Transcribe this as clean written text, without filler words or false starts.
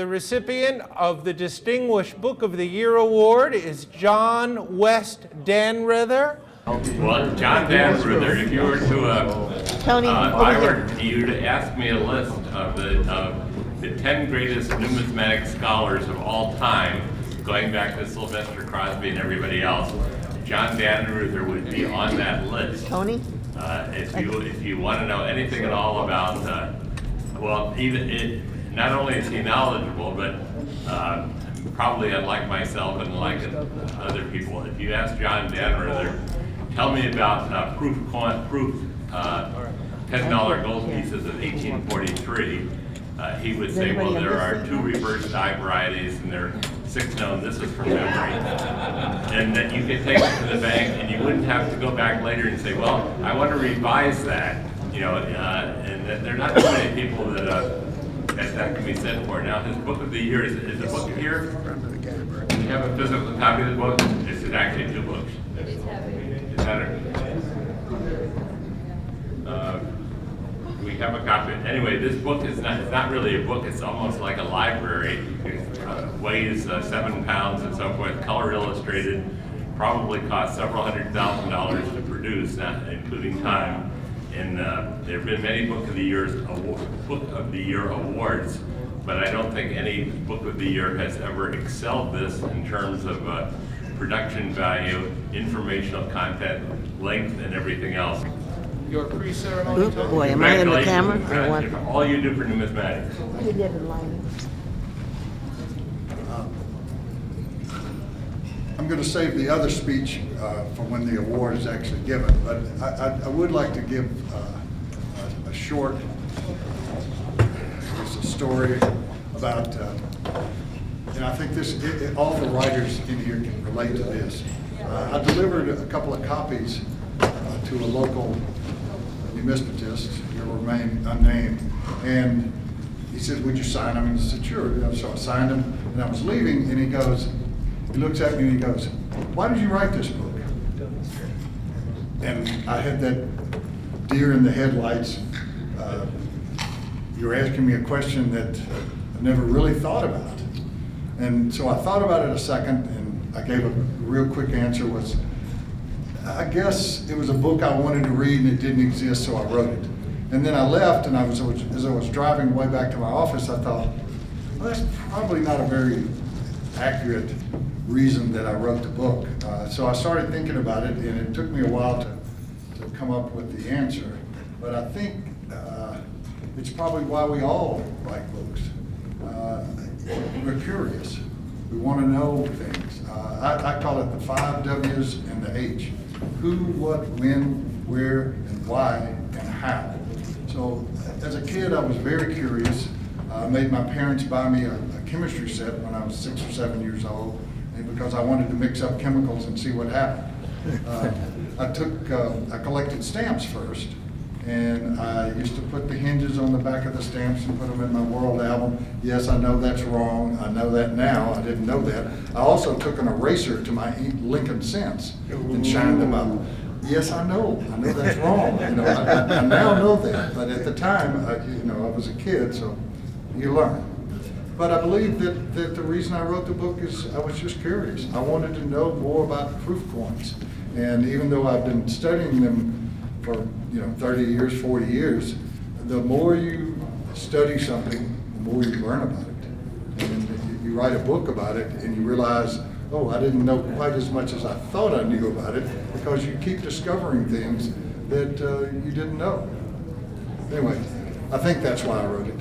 The recipient of the Distinguished Book of the Year Award is John West Dannreuther. Well, John Dannreuther, if you were to, Tony, if I were you to ask me a list of the 10 greatest numismatic scholars of all time, going back to Sylvester Crosby and everybody else, John Dannreuther would be on that list. Tony? If you want to know anything at all about, not only is he knowledgeable, but probably unlike myself and like other people, if you ask John Dannreuther, tell me about proof $10 gold pieces of 1843, he would say, well, there are 2 reverse die varieties and there are 6 known. This is from memory. And that you could take it to the bank and you wouldn't have to go back later and say, well, I want to revise that. You know, and there are not too many people that can be said for. Now, his book of the year, is the book here? Do you have a physical copy of the book? This is actually 2 books. Is that it? We have a copy. Anyway, this book is not really a book. It's almost like a library. It weighs 7 pounds and so forth. Color illustrated. Probably cost several $100,000 to produce, including time. And there have been many Book of the Year awards, but I don't think any Book of the Year has ever excelled this in terms of production value, informational content, length, and everything else. Your pre-ceremony. Oh boy, am I in the camera? All you do for numismatics. You didn't line I'm going to save the other speech for when the award is actually given, but I would like to give a short story about, and I think all the writers in here can relate to this. I delivered a couple of copies to a local numismatist, who will remain unnamed, and he said, would you sign them? And I said, sure. So I signed them, and I was leaving, and he looks at me and he goes, why did you write this book? And I had that deer in the headlights. You're asking me a question that I never really thought about. And so I thought about it a second, and I gave a real quick answer was, I guess it was a book I wanted to read and it didn't exist, so I wrote it. And then I left, and as I was driving way back to my office, I thought, well, that's probably not a very accurate reason that I wrote the book. So I started thinking about it, and it took me a while to come up with the answer. But I think it's probably why we all write books. We're curious. We want to know things. I call it the 5 W's and the H. Who, what, when, where, and why, and how. So as a kid, I was very curious. I made my parents buy me a chemistry set when I was 6 or 7 years old, because I wanted to mix up chemicals and see what happened. I collected stamps first, and I used to put the hinges on the back of the stamps and put them in my world album. Yes, I know that's wrong. I know that now. I didn't know that. I also took an eraser to my Lincoln Cents and shined them up. Yes, I know that's wrong. I now know that, but at the time, I was a kid, so you learn. But I believe that the reason I wrote the book is I was just curious. I wanted to know more about proof coins. And even though I've been studying them for 30 years, 40 years, the more you study something, the more you learn about it. And you write a book about it and you realize, oh, I didn't know quite as much as I thought I knew about it, because you keep discovering things that you didn't know. Anyway, I think that's why I wrote it.